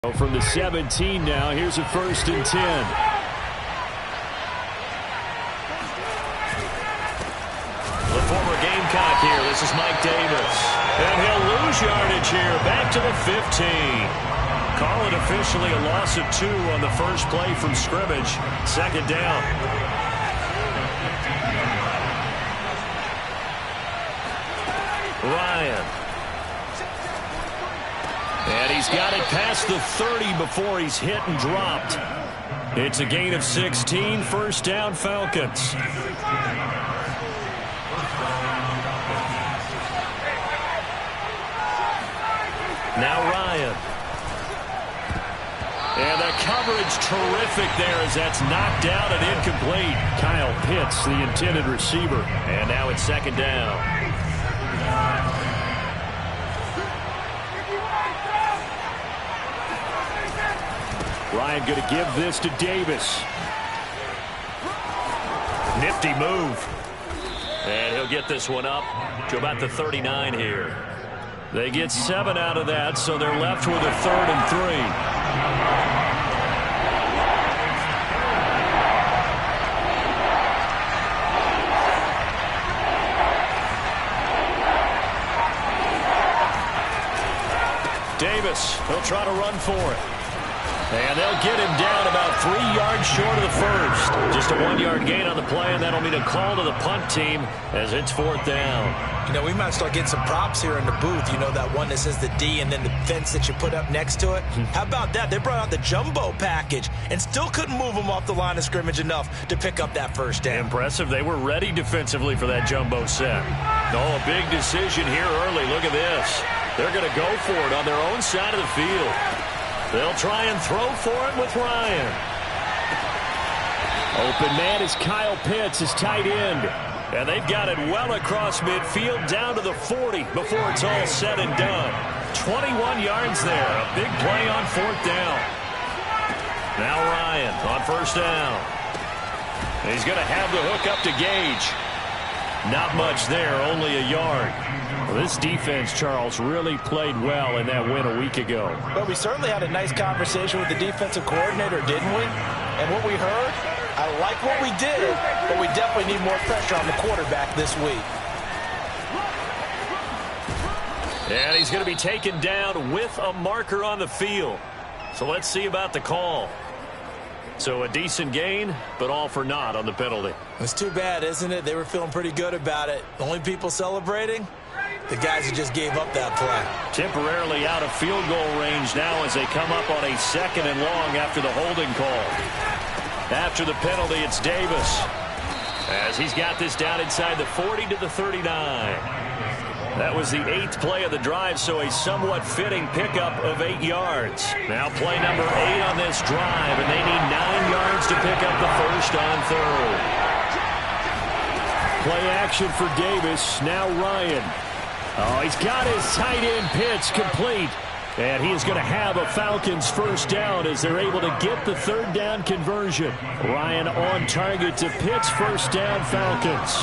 From the 17 now, here's a 1st and 10. The former Gamecock here. This is Mike Davis. And he'll lose yardage here. Back to the 15. Call it officially a loss of 2 on the first play from scrimmage. 2nd down. Ryan. And he's got it past the 30 before he's hit and dropped. It's a gain of 16, 1st down Falcons. Now Ryan. And the coverage terrific there as that's knocked out and incomplete. Kyle Pitts, the intended receiver. And now it's 2nd down. Ryan going to give this to Davis. Nifty move. And he'll get this one up to about the 39 here. They get 7 out of that, so they're left with a 3rd and 3. Davis, he'll try to run for it. And they'll get him down about 3 yards short of the 1st. Just a 1-yard gain on the play, and that'll mean a call to the punt team as it's 4th down. You know, we might start getting some props here in the booth. You know, that one that says the D and then the fence that you put up next to it. How about that? They brought out the jumbo package and still couldn't move them off the line of scrimmage enough to pick up that 1st down. Impressive. They were ready defensively for that jumbo set. Oh, a big decision here early. Look at this. They're going to go for it on their own side of the field. They'll try and throw for it with Ryan. Open man is Kyle Pitts, his tight end. And they've got it well across midfield down to the 40 before it's all said and done. 21 yards there. A big play on 4th down. Now Ryan on 1st down. He's going to have the hook up to Gage. Not much there, only a yard. Well, this defense, Charles, really played well in that win a week ago. But we certainly had a nice conversation with the defensive coordinator, didn't we? And what we heard, I like what we did, but we definitely need more pressure on the quarterback this week. And he's going to be taken down with a marker on the field. So let's see about the call. So a decent gain, but all for naught on the penalty. It's too bad, isn't it? They were feeling pretty good about it. The only people celebrating? The guys who just gave up that play. Temporarily out of field goal range now as they come up on a 2nd and long after the holding call. After the penalty, it's Davis. As he's got this down inside the 40 to the 39. That was the 8th play of the drive, so a somewhat fitting pickup of 8 yards. Now play number 8 on this drive, and they need 9 yards to pick up the 1st on 3rd. Play action for Davis. Now Ryan. Oh, he's got his tight end Pitts complete. And he is going to have a Falcons 1st down as they're able to get the 3rd down conversion. Ryan on target to Pitts, 1st down Falcons.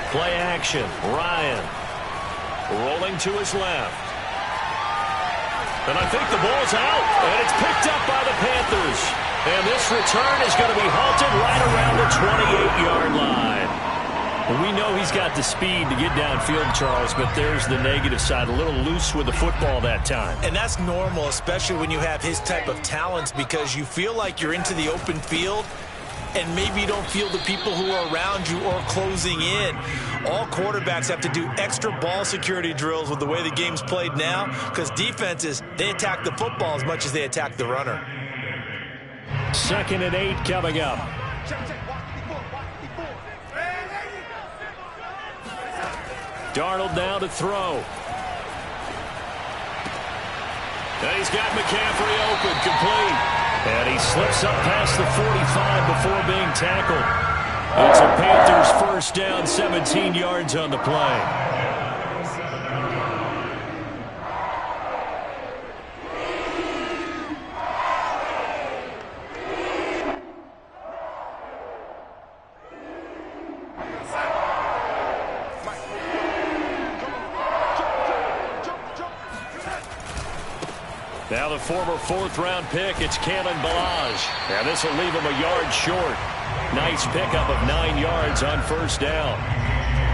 Play action. Ryan rolling to his left. And I think the ball's out. And it's picked up by the Panthers. And this return is going to be halted right around the 28-yard line. Well, we know he's got the speed to get downfield, Charles, but there's the negative side. A little loose with the football that time. And that's normal, especially when you have his type of talents, because you feel like you're into the open field and maybe you don't feel the people who are around you or closing in. All quarterbacks have to do extra ball security drills with the way the game's played now, because defenses, they attack the football as much as they attack the runner. 2nd and 8 coming up. Darnold now to throw. And he's got McCaffrey open, complete. And he slips up past the 45 before being tackled. It's a Panthers 1st down, 17 yards on the play. Now the former fourth-round pick, it's Kalen Ballage. And this will leave him a yard short. Nice pickup of 9 yards on first down.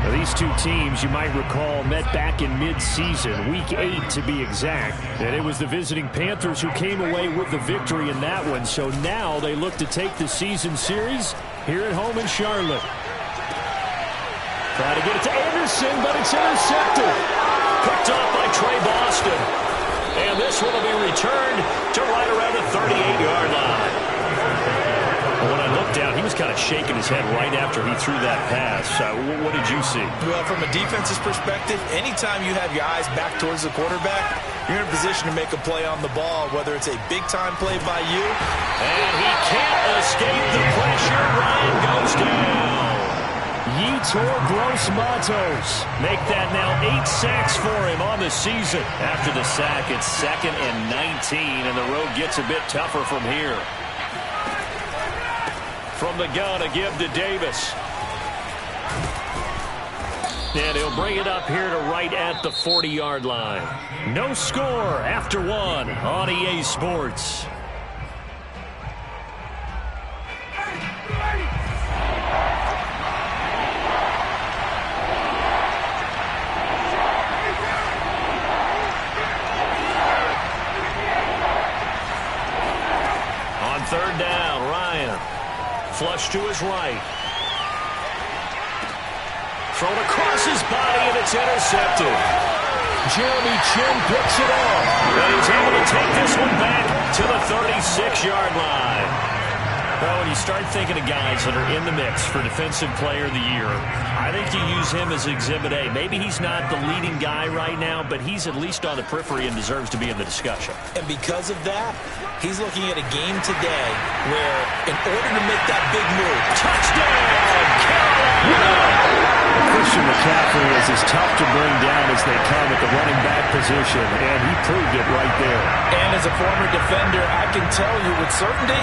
Now, these two teams, you might recall, met back in mid-season, Week 8 to be exact. And it was the visiting Panthers who came away with the victory in that one. So now they look to take the season series here at home in Charlotte. Try to get it to Anderson, but it's intercepted. Picked off by Trey Boston. And this one will be returned to right around the 38-yard line. When I looked down, he was kind of shaking his head right after he threw that pass. What did you see? Well, from a defense's perspective, anytime you have your eyes back towards the quarterback, you're in a position to make a play on the ball, whether it's a big-time play by you. And he can't escape the pressure. Ryan goes down. Yetur Gross-Matos make that now 8 sacks for him on the season. After the sack, it's 2nd and 19, and the road gets a bit tougher from here. From the gun, a give to Davis. And he'll bring it up here to right at the 40-yard line. No score after one on EA Sports. On third down, Ryan. Flush to his right. Thrown across his body, and it's intercepted. Jeremy Chinn picks it off. And he's able to take this one back to the 36-yard line. Well, when you start thinking of guys that are in the mix for Defensive Player of the Year, I think you use him as Exhibit A. Maybe he's not the leading guy right now, but he's at least on the periphery and deserves to be in the discussion. And because of that, he's looking at a game today where, in order to make that big move, touchdown, Carolina! Christian McCaffrey is as tough to bring down as they come at the running back position, and he proved it right there. And as a former defender, I can tell you with certainty,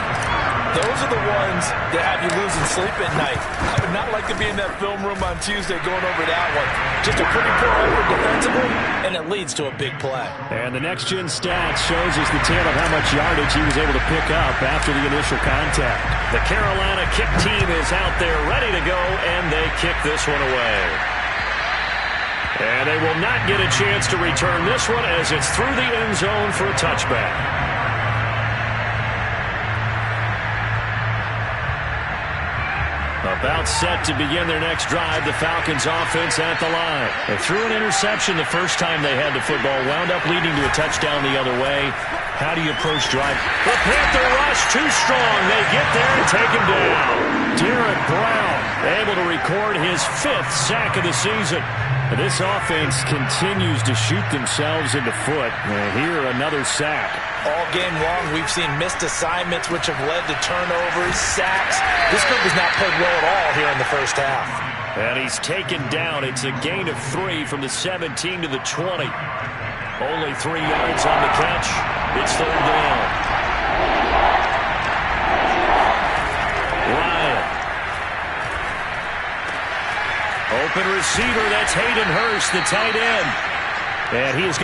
those are the ones that have you losing sleep at night. I would not like to be in that film room on Tuesday going over that one. Just a pretty poor effort defensively, and it leads to a big play. And the next-gen stats shows us the tale of how much yardage he was able to pick up after the initial contact. The Carolina kick team is out there ready to go, and they kick this one away. And they will not get a chance to return this one as it's through the end zone for a touchback. About set to begin their next drive, the Falcons offense at the line. They threw an interception the first time they had the football, wound up leading to a touchdown the other way. How do you approach drive? The Panther rush too strong. They get there and take him down. Derek Brown able to record his 5th sack of the season. This offense continues to shoot themselves in the foot. Here, another sack. All game long, we've seen missed assignments, which have led to turnovers, sacks. This group has not played well at all here in the first half. And he's taken down. It's a gain of 3 from the 17 to the 20. Only 3 yards on the catch. It's third down. Ryan. Open receiver. That's Hayden Hurst, the tight end. And he is...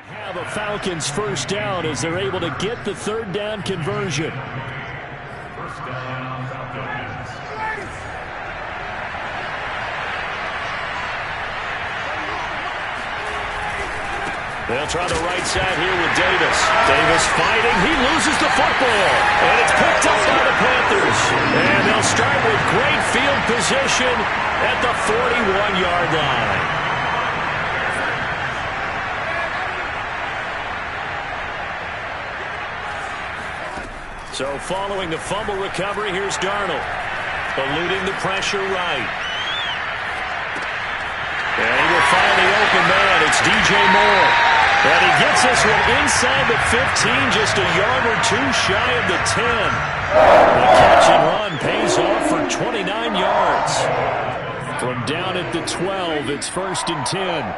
have a Falcons first down as they're able to get the third down conversion. First down, Falcons. They'll try the right side here with Davis. Davis fighting. He loses the football. And it's picked up by the Panthers. And they'll start with great field position at the 41-yard line. So following the fumble recovery, here's Darnold. Eluding the pressure right. And he will find the open man. It's DJ Moore. And he gets this one inside the 15, just a yard or 2 shy of the 10. The catch and run pays off for 29 yards. From down at the 12, it's 1st and 10.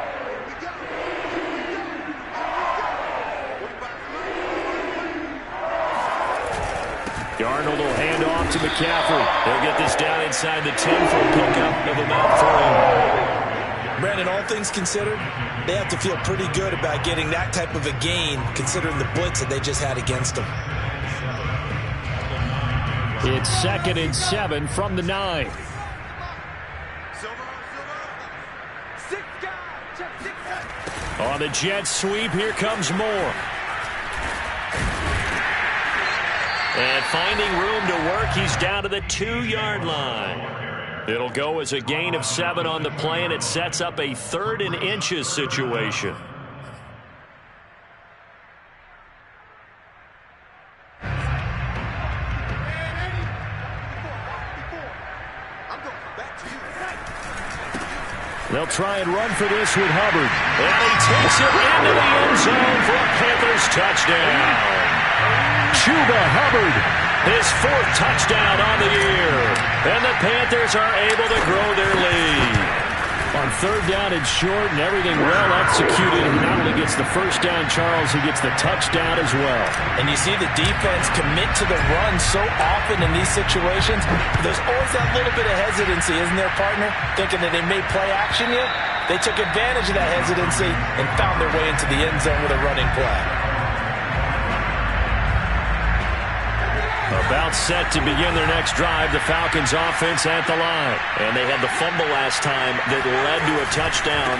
Darnold will hand off to McCaffrey. He'll get this down inside the 10 for a pickup of about 3. Brandon, all things considered, they have to feel pretty good about getting that type of a gain, considering the blitz that they just had against them. It's 2nd and 7 from the 9. On the jet sweep, here comes Moore. And finding room to work, he's down to the 2-yard line. It'll go as a gain of 7 on the play, and it sets up a 3rd and inches situation. They'll try and run for this with Hubbard. And he takes it into the end zone for a Panthers touchdown. Chuba Hubbard. His 4th touchdown on the year. And the Panthers are able to grow their lead. On 3rd down and short and everything well executed. He not only gets the first down, Charles, he gets the touchdown as well. And you see the defense commit to the run so often in these situations. There's always that little bit of hesitancy, isn't there, partner? Thinking that they may play action yet. They took advantage of that hesitancy and found their way into the end zone with a running play. About set to begin their next drive, the Falcons offense at the line. And they had the fumble last time that led to a touchdown.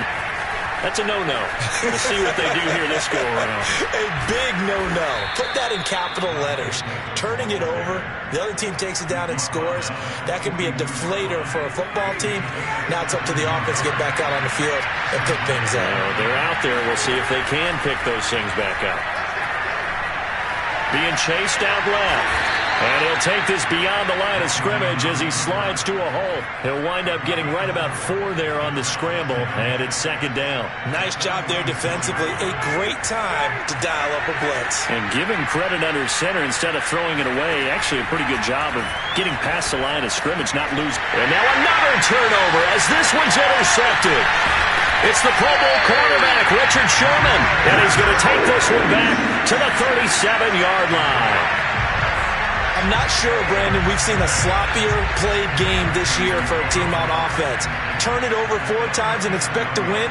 That's a no-no. We'll see what they do here this go-around. A big no-no. Put that in capital letters. Turning it over, the other team takes it down and scores. That can be a deflator for a football team. Now it's up to the offense to get back out on the field and pick things up. They're out there. We'll see if they can pick those things back up. Being chased out left. And he'll take this beyond the line of scrimmage as he slides to a hole. He'll wind up getting right about 4 there on the scramble, and it's 2nd down. Nice job there defensively. A great time to dial up a blitz. And giving credit under center instead of throwing it away, actually a pretty good job of getting past the line of scrimmage, not losing. And now another turnover as this one's intercepted. It's the Pro Bowl quarterback, Richard Sherman, and he's going to take this one back to the 37-yard line. I'm not sure, Brandon, we've seen a sloppier played game this year for a team on offense. Turn it over 4 times and expect to win?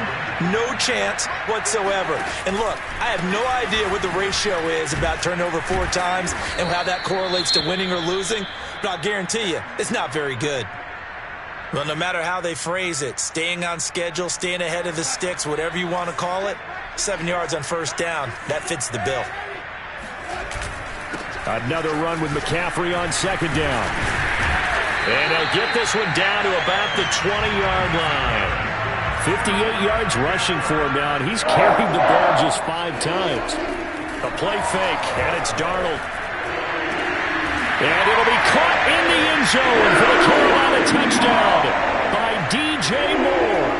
No chance whatsoever. And look, I have no idea what the ratio is about turnover 4 times and how that correlates to winning or losing, but I'll guarantee you, it's not very good. Well, no matter how they phrase it, staying on schedule, staying ahead of the sticks, whatever you want to call it, 7 yards on 1st down, that fits the bill. Another run with McCaffrey on 2nd down. And he'll get this one down to about the 20-yard line. 58 yards rushing for him now, and he's carried the ball just 5 times. A play fake, and it's Darnold. And it'll be caught in the end zone for the Carolina touchdown by DJ Moore.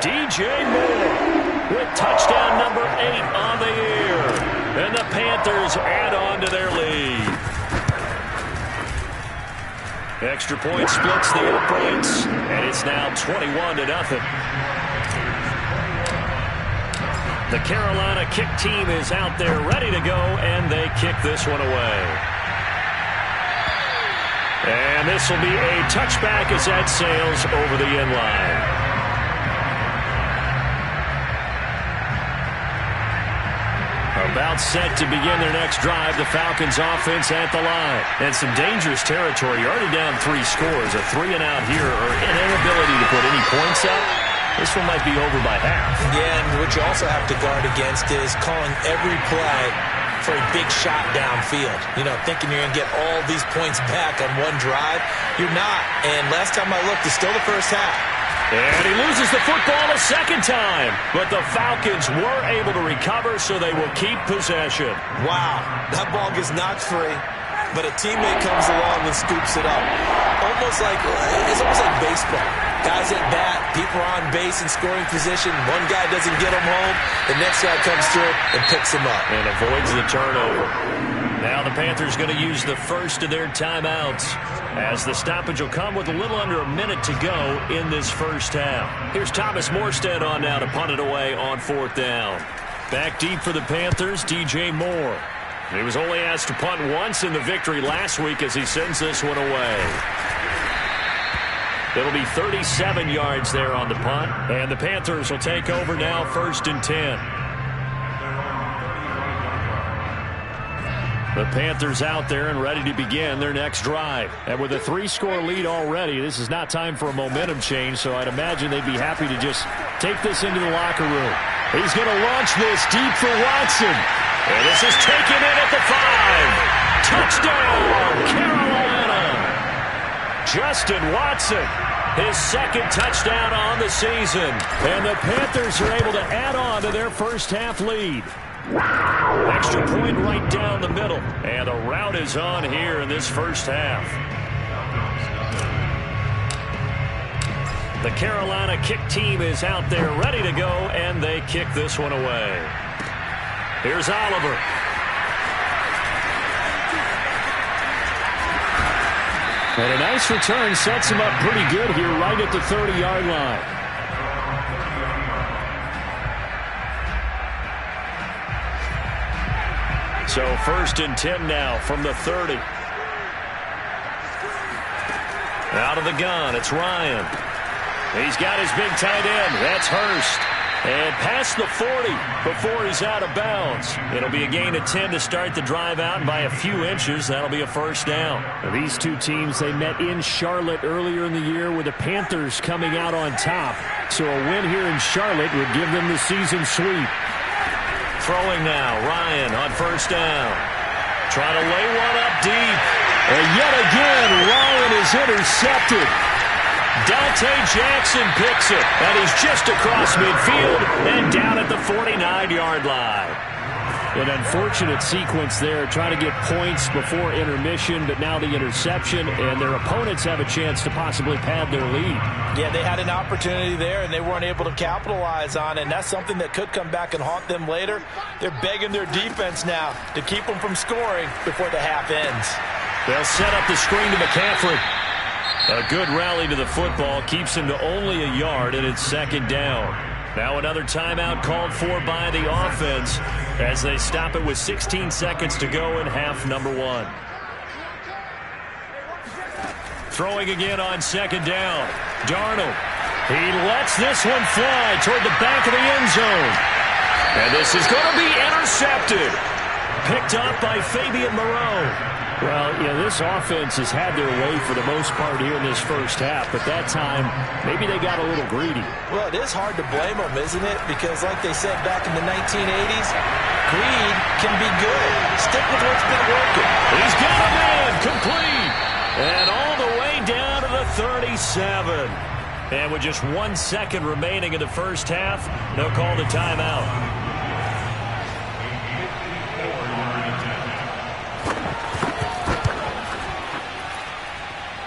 DJ Moore with touchdown number 8 on the year. And the Panthers add on to their lead. Extra point splits the uprights, and it's now 21-0. The Carolina kick team is out there ready to go, and they kick this one away. And this will be a touchback as that sails over the end line. About set to begin their next drive, the Falcons offense at the line. And some dangerous territory. You're already down 3 scores. A 3-and-out here, or an inability to put any points up. This one might be over by half. Yeah, and what you also have to guard against is calling every play for a big shot downfield. You know, thinking you're going to get all these points back on one drive. You're not. And last time I looked, it's still the first half. And he loses the football a 2nd time. But the Falcons were able to recover, so they will keep possession. Wow, that ball gets knocked free, but a teammate comes along and scoops it up. It's almost like baseball. Guys at bat, people are on base in scoring position. One guy doesn't get him home. The next guy comes through and picks him up. And avoids the turnover. Now the Panthers going to use the first of their timeouts, as the stoppage will come with a little under a minute to go in this first half. Here's Thomas Morstead on now to punt it away on 4th down. Back deep for the Panthers, DJ Moore. He was only asked to punt once in the victory last week as he sends this one away. It'll be 37 yards there on the punt, and the Panthers will take over now, 1st and 10. The Panthers out there and ready to begin their next drive. And with a 3-score lead already, this is not time for a momentum change, so I'd imagine they'd be happy to just take this into the locker room. He's going to launch this deep for Watson. And this is taken in at the 5. Touchdown, Carolina. Justin Watson, his 2nd touchdown on the season. And the Panthers are able to add on to their first half lead. Extra point right down the middle. And the route is on here in this first half. The Carolina kick team is out there ready to go, and they kick this one away. Here's Oliver. And a nice return sets him up pretty good here right at the 30-yard line. So 1st and 10 now from the 30. Out of the gun, it's Ryan. He's got his big tight end. That's Hurst. And past the 40 before he's out of bounds. It'll be a gain of 10 to start the drive out, and by a few inches, that'll be a 1st down. These two teams, they met in Charlotte earlier in the year with the Panthers coming out on top. So a win here in Charlotte would give them the season sweep. Throwing now, Ryan on 1st down. Trying to lay one up deep. And yet again, Ryan is intercepted. Dante Jackson picks it, and he's just across midfield and down at the 49-yard line. An unfortunate sequence there, trying to get points before intermission, but now the interception, and their opponents have a chance to possibly pad their lead. Yeah, they had an opportunity there, and they weren't able to capitalize on it, and that's something that could come back and haunt them later. They're begging their defense now to keep them from scoring before the half ends. They'll set up the screen to McCaffrey. A good rally to the football keeps him to only a yard, and it's 2nd down. Now another timeout called for by the offense as they stop it with 16 seconds to go in half number 1. Throwing again on 2nd down. Darnold. He lets this one fly toward the back of the end zone. And this is going to be intercepted. Picked up by Fabian Moreau. Well, yeah, this offense has had their way for the most part here in this first half, but that time, maybe they got a little greedy. Well, it is hard to blame them, isn't it? Because like they said back in the 1980s, greed can be good. Stick with what's been working. He's got a man complete. And all the way down to the 37. And with just 1 second remaining in the first half, they'll call the timeout.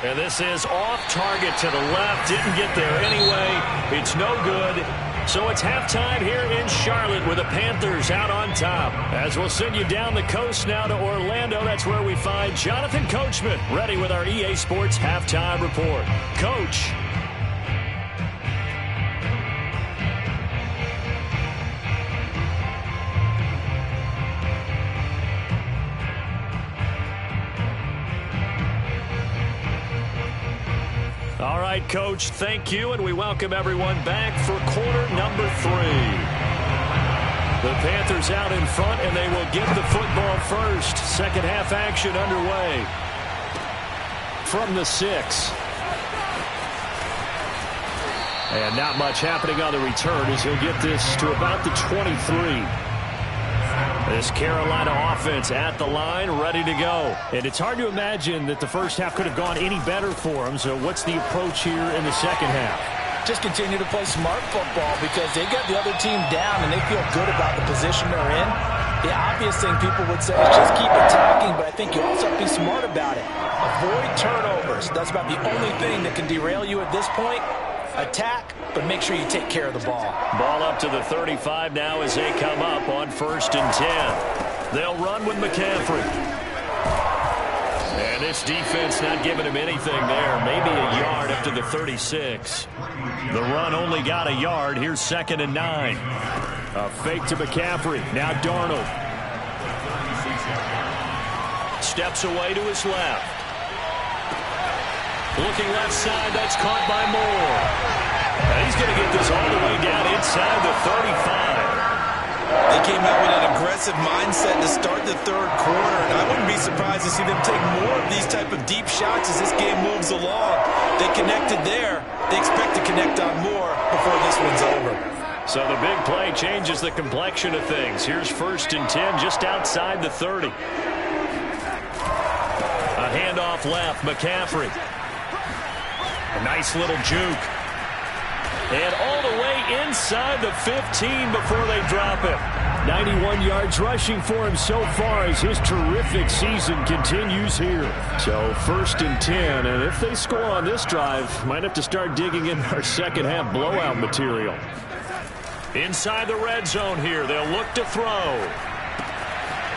And this is off target to the left. Didn't get there anyway. It's no good. So it's halftime here in Charlotte with the Panthers out on top. As we'll send you down the coast now to Orlando, that's where we find Jonathan Coachman ready with our EA Sports Halftime Report. Coach. All right, Coach, thank you, and we welcome everyone back for quarter number 3. The Panthers out in front, and they will get the football first. Second half action underway. From the 6. And not much happening on the return as he'll get this to about the 23. This Carolina offense at the line, ready to go. And it's hard to imagine that the first half could have gone any better for them. So what's the approach here in the second half? Just continue to play smart football because they got the other team down and they feel good about the position they're in. The obvious thing people would say is just keep attacking, but I think you also have to be smart about it. Avoid turnovers. That's about the only thing that can derail you at this point. Attack, but make sure you take care of the ball. Ball up to the 35 now as they come up on 1st and 10. They'll run with McCaffrey. And this defense not giving him anything there. Maybe a yard up to the 36. The run only got a yard. Here's 2nd and 9. A fake to McCaffrey. Now Darnold. Steps away to his left. Looking left side, that's caught by Moore. And he's going to get this all the way down inside the 35. They came out with an aggressive mindset to start the third quarter, and I wouldn't be surprised to see them take more of these type of deep shots as this game moves along. They connected there. They expect to connect on more before this one's over. So the big play changes the complexion of things. Here's 1st and 10 just outside the 30. A handoff left, McCaffrey. A nice little juke. And all the way inside the 15 before they drop it. 91 yards rushing for him so far as his terrific season continues here. So 1st and 10, and if they score on this drive, might have to start digging in our second half blowout material. Inside the red zone here, they'll look to throw.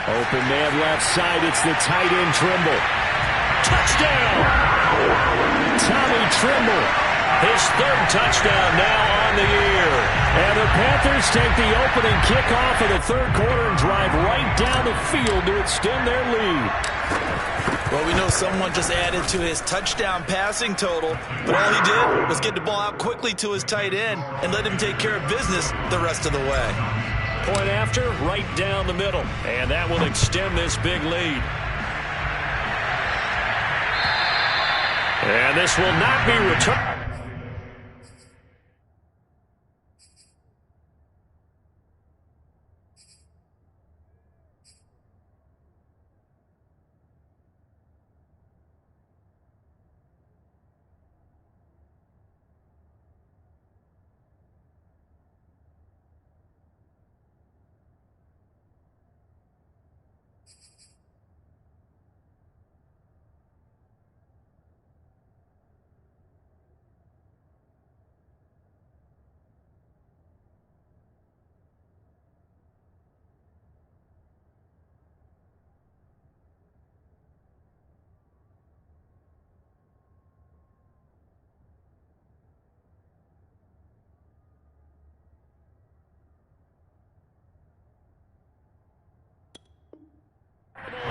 Open man left side, it's the tight end Trimble. Touchdown! Tommy Trimble. His 3rd touchdown now on the year. And the Panthers take the opening kickoff of the 3rd quarter and drive right down the field to extend their lead. Well, we know someone just added to his touchdown passing total, but all he did was get the ball out quickly to his tight end and let him take care of business the rest of the way. Point after, right down the middle. And that will extend this big lead. And this will not be returned.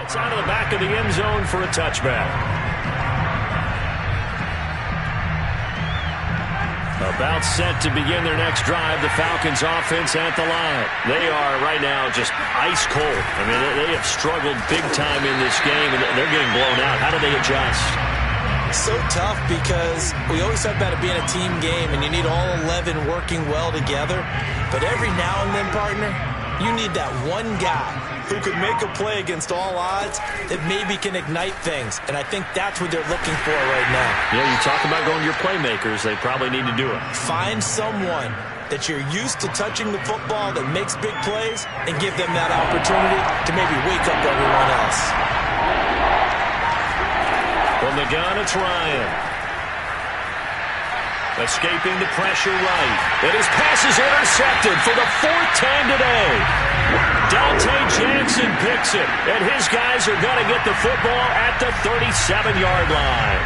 It's out of the back of the end zone for a touchback. About set to begin their next drive, the Falcons offense at the line. They are right now just ice cold. I mean, they have struggled big time in this game, and they're getting blown out. How do they adjust? So tough because we always talk about it being a team game, and you need all 11 working well together. But every now and then, partner, you need that one guy who could make a play against all odds that maybe can ignite things. And I think that's what they're looking for right now. Yeah, you talk about going to your playmakers. They probably need to do it. Find someone that you're used to touching the football that makes big plays and give them that opportunity to maybe wake up everyone else. From the gun, it's Ryan. Escaping the pressure right. And his pass is intercepted for the 4th time today. Dante Jackson picks it, and his guys are going to get the football at the 37-yard line.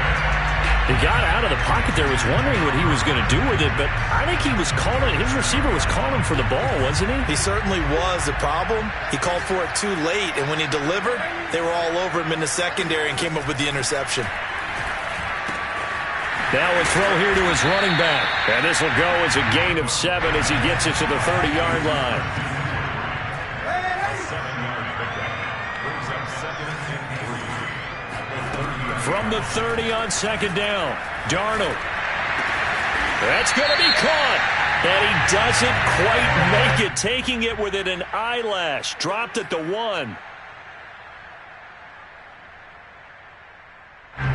He got out of the pocket there, was wondering what he was going to do with it, but I think he was calling, his receiver was calling for the ball, wasn't he? He certainly was. The problem, he called for it too late, and when he delivered, they were all over him in the secondary and came up with the interception. Now a throw here to his running back. And this will go as a gain of 7 as he gets it to the 30-yard line. From the 30 on 2nd down, Darnold. That's going to be caught. And he doesn't quite make it, taking it within an eyelash. Dropped at the 1.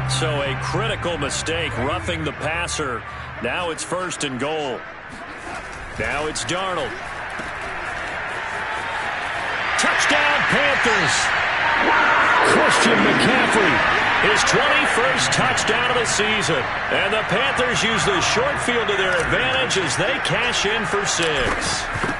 So a critical mistake, roughing the passer. Now it's 1st and goal. Now it's Darnold. Touchdown, Panthers. Christian McCaffrey, his 21st touchdown of the season. And the Panthers use the short field to their advantage as they cash in for 6.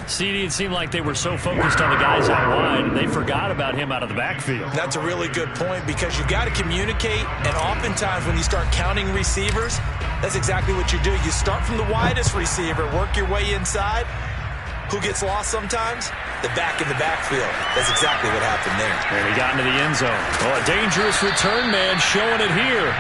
CD, it seemed like they were so focused on the guys out wide, and they forgot about him out of the backfield. That's a really good point because you've got to communicate, and oftentimes when you start counting receivers, that's exactly what you do. You start from the widest receiver, work your way inside. Who gets lost sometimes? the back in the backfield. That's exactly what happened there. And he got into the end zone. Oh, a dangerous return man showing it here.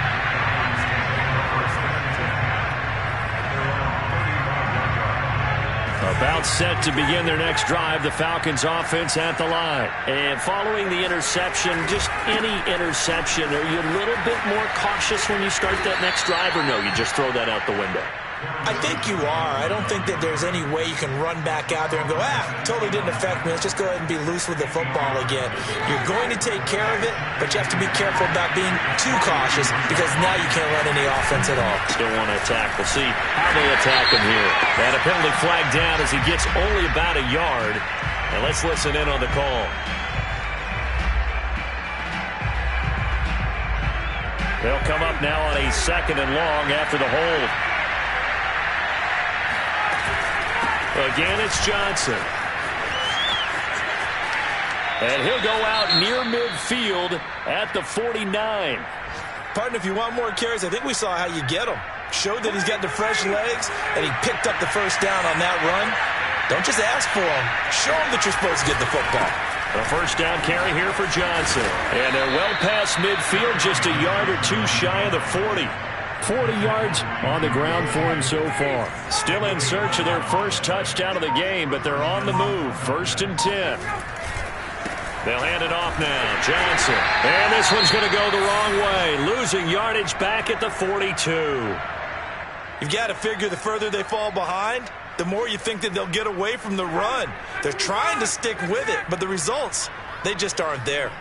About set to begin their next drive, the Falcons offense at the line. And following the interception, just any interception, are you a little bit more cautious when you start that next drive, or no, you just throw that out the window? I think you are. I don't think that there's any way you can run back out there and go, totally didn't affect me. Let's just go ahead and be loose with the football again. You're going to take care of it, but you have to be careful about being too cautious because now you can't run any offense at all. Still want to attack. We'll see how they attack him here. And a penalty flag down as he gets only about a yard. And let's listen in on the call. They'll come up now on a 2nd and long after the hold. Again, it's Johnson. And he'll go out near midfield at the 49. Partner, if you want more carries, I think we saw how you get them. Showed that he's got the fresh legs, and he picked up the first down on that run. Don't just ask for them. Show them that you're supposed to get the football. A first down carry here for Johnson. And they're well past midfield, just a yard or two shy of the 40. 40 yards on the ground for him so far. Still in search of their first touchdown of the game, but they're on the move. 1st and 10. They'll hand it off now. Johnson. And this one's going to go the wrong way. Losing yardage back at the 42. You've got to figure the further they fall behind, the more you think that they'll get away from the run. They're trying to stick with it, but the results, they just aren't there.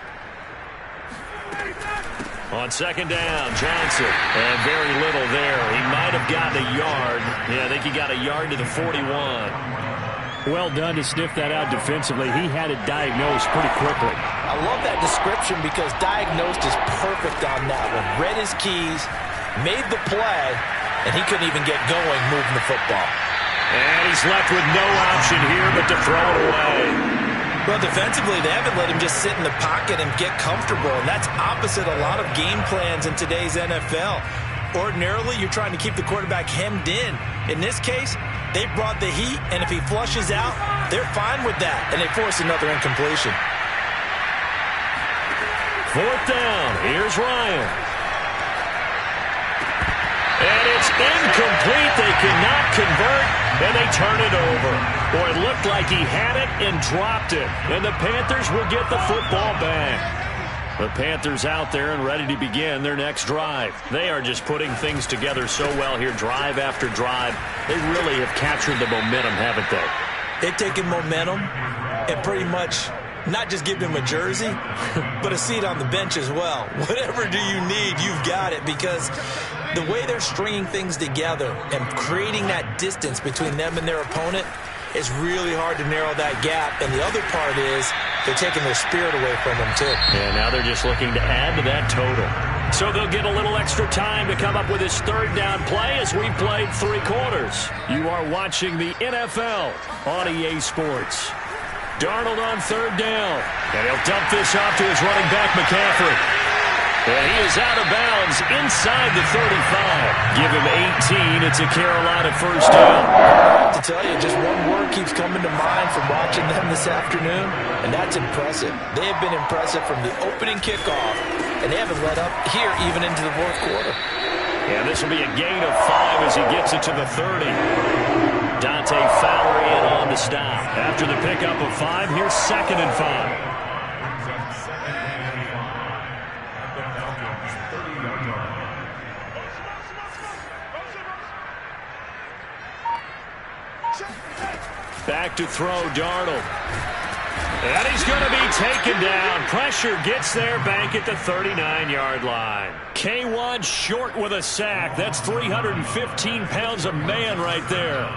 On 2nd down, Johnson. And very little there. He might have gotten a yard. Yeah, I think he got a yard to the 41. Well done to sniff that out defensively. He had it diagnosed pretty quickly. I love that description because diagnosed is perfect on that one. Read his keys, made the play, and he couldn't even get going moving the football. And he's left with no option here but to throw it away. Well, defensively, they haven't let him just sit in the pocket and get comfortable, and that's opposite a lot of game plans in today's NFL. Ordinarily, you're trying to keep the quarterback hemmed in. In this case, they brought the heat, and if he flushes out, they're fine with that, and they force another incompletion. 4th down. Here's Ryan. And it's incomplete. They cannot convert, and they turn it over. Boy, it looked like he had it and dropped it. And the Panthers will get the football back. The Panthers out there and ready to begin their next drive. They are just putting things together so well here, drive after drive. They really have captured the momentum, haven't they? They've taken momentum and pretty much not just give him a jersey, but a seat on the bench as well. Whatever do you need, you've got it, because the way they're stringing things together and creating that distance between them and their opponent, it's really hard to narrow that gap. And the other part is they're taking their spirit away from them, too. And now they're just looking to add to that total. So they'll get a little extra time to come up with his 3rd down play as we played 3 quarters. You are watching the NFL on EA Sports. Darnold on 3rd down. And he'll dump this off to his running back, McCaffrey. And he is out of bounds inside the 35. Give him 18. It's a Carolina first down. To tell you, just one word keeps coming to mind from watching them this afternoon, and that's impressive. They have been impressive from the opening kickoff, and they haven't let up here even into the 4th quarter. And this will be a gain of 5 as he gets it to the 30. Dante Fowler in on the stop. After the pickup of 5, here's 2nd and 5. Back to throw, Darnold. And he's going to be taken down. Pressure gets there back at the 39-yard line. K1 short with a sack. That's 315 pounds of man right there.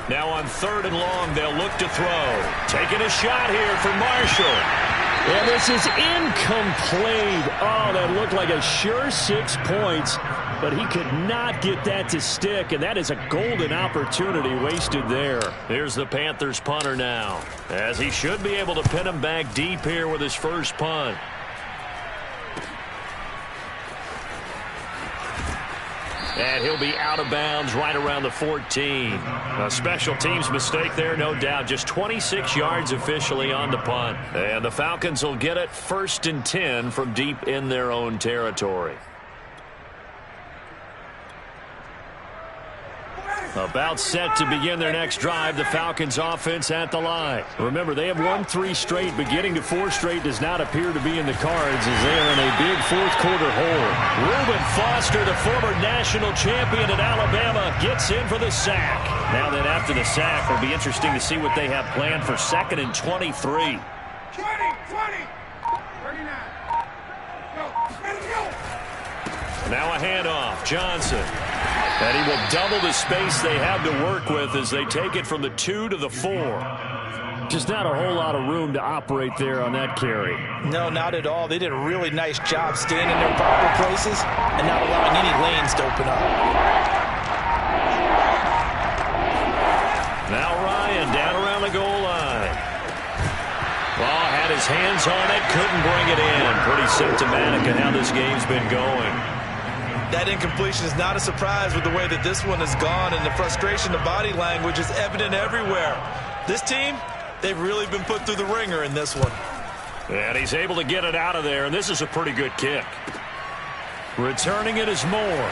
Now on 3rd and long, they'll look to throw. Taking a shot here for Marshall. And this is incomplete. Oh, that looked like a sure 6 points, but he could not get that to stick, and that is a golden opportunity wasted there. Here's the Panthers punter now, as he should be able to pin him back deep here with his first punt. And he'll be out of bounds right around the 14. A special teams mistake there, no doubt. Just 26 yards officially on the punt. And the Falcons will get it 1st and 10 from deep in their own territory. About set to begin their next drive, the Falcons offense at the line. Remember, they have won 3 straight, but getting to 4 straight does not appear to be in the cards as they are in a big fourth-quarter hole. Reuben Foster, the former national champion at Alabama, gets in for the sack. Now then, after the sack, it'll be interesting to see what they have planned for 2nd and 23. 20, 20, 39. Now a handoff, Johnson. And he will double the space they have to work with as they take it from the 2 to the 4. Just not a whole lot of room to operate there on that carry. No, not at all. They did a really nice job staying in their proper places and not allowing any lanes to open up. Now Ryan down around the goal line. Ball had his hands on it, couldn't bring it in. Pretty symptomatic of how this game's been going. That incompletion is not a surprise with the way that this one has gone, and the frustration, the body language is evident everywhere. This team, they've really been put through the ringer in this one. And he's able to get it out of there, and this is a pretty good kick. Returning it is Moore.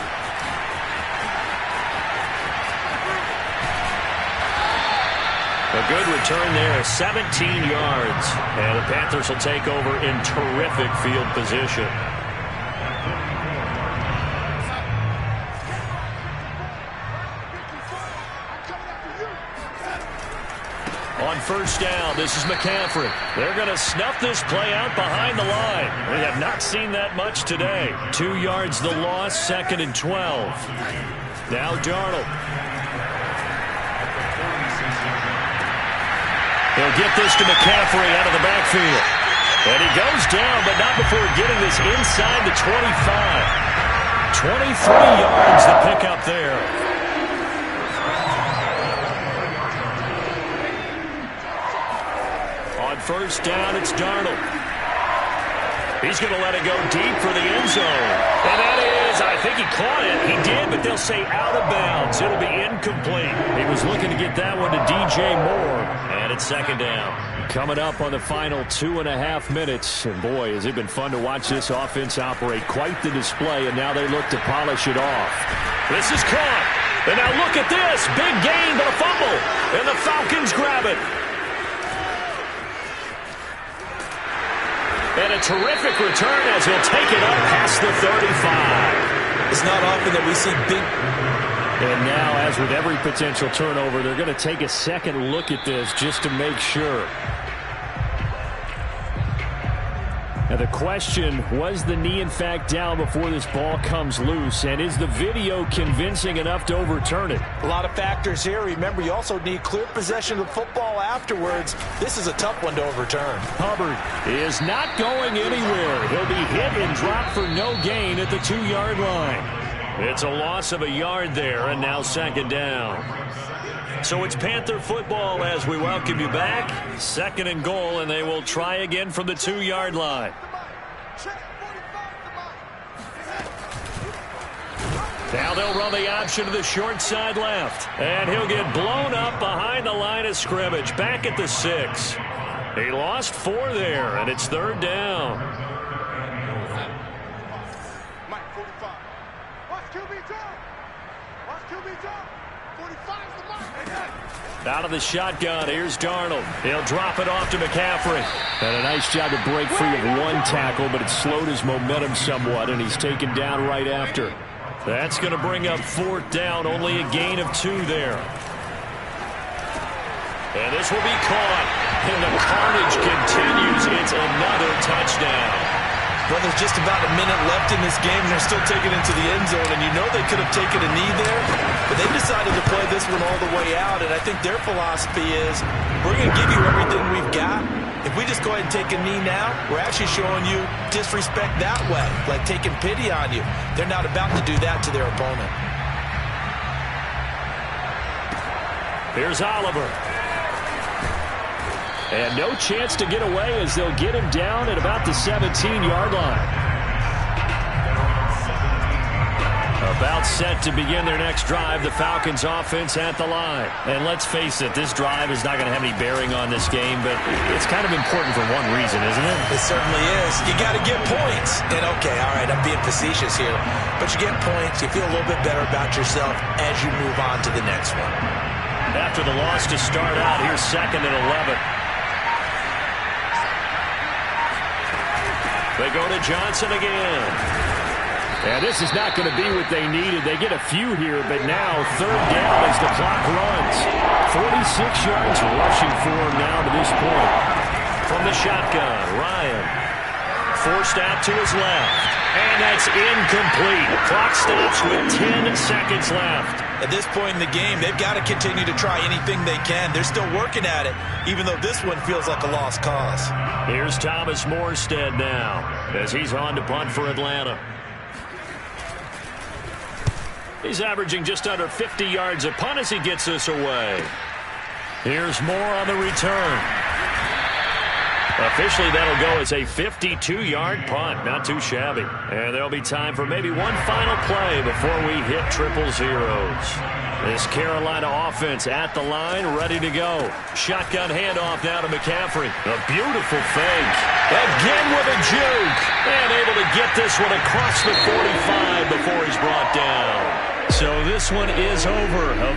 A good return there, 17 yards. And the Panthers will take over in terrific field position. On 1st down, this is McCaffrey. They're going to snuff this play out behind the line. We have not seen that much today. 2 yards the loss, 2nd and 12. Now Darnold. He'll get this to McCaffrey out of the backfield. And he goes down, but not before getting this inside the 25. 23 yards to pick up there. On 1st down, it's Darnold. He's going to let it go deep for the end zone. And that is, I think he caught it. He did, but they'll say out of bounds. It'll be incomplete. He was looking to get that one to DJ Moore. And it's 2nd down. Coming up on the final 2.5 minutes. And boy, has it been fun to watch this offense operate. Quite the display, and now they look to polish it off. This is caught. And now look at this. Big gain, but a fumble. And the Falcons grab it. And a terrific return as he'll take it up past the 35. It's not often that we see big. And now, as with every potential turnover, they're going to take a second look at this just to make sure. Now the question, was the knee in fact down before this ball comes loose? And is the video convincing enough to overturn it? A lot of factors here. Remember, you also need clear possession of the football afterwards. This is a tough one to overturn. Hubbard is not going anywhere. He'll be hit and dropped for no gain at the 2-yard line. It's a loss of a yard there, and now 2nd down. So it's Panther football as we welcome you back. 2nd and goal, and they will try again from the 2-yard line. Now they'll run the option to the short side left. And he'll get blown up behind the line of scrimmage. Back at the 6. He lost 4 there, and it's 3rd down. Out of the shotgun, here's Darnold. He'll drop it off to McCaffrey. And a nice job to break free of 1 tackle, but it slowed his momentum somewhat, and he's taken down right after. That's going to bring up 4th down, only a gain of 2 there. And this will be caught. And the carnage continues. It's another touchdown. Well, there's just about a minute left in this game, and they're still taking it to the end zone. And you know they could have taken a knee there, but they decided to play this one all the way out. And I think their philosophy is, we're going to give you everything we've got. If we just go ahead and take a knee now, we're actually showing you disrespect that way, like taking pity on you. They're not about to do that to their opponent. Here's Oliver. And no chance to get away as they'll get him down at about the 17-yard line. A About set to begin their next drive, the Falcons offense at the line. And let's face it, this drive is not going to have any bearing on this game, but it's kind of important for one reason, isn't it? It certainly is. You got to get points. And okay, all right, I'm being facetious here, but you get points, you feel a little bit better about yourself as you move on to the next one. After the loss to start out, here's 2nd and 11. They go to Johnson again. And this is not going to be what they needed. They get a few here, but now 3rd down as the clock runs. 46 yards rushing for him now to this point. From the shotgun, Ryan. Forced out to his left. And that's incomplete. Clock stops with 10 seconds left. At this point in the game, they've got to continue to try anything they can. They're still working at it, even though this one feels like a lost cause. Here's Thomas Morstead now as he's on to punt for Atlanta. He's averaging just under 50 yards a punt as he gets this away. Here's Moore on the return. Officially, that'll go as a 52-yard punt. Not too shabby. And there'll be time for maybe one final play before we hit triple zeros. This Carolina offense at the line, ready to go. Shotgun handoff now to McCaffrey. A beautiful fake. Again with a juke. And able to get this one across the 45 before he's brought down. So this one is over.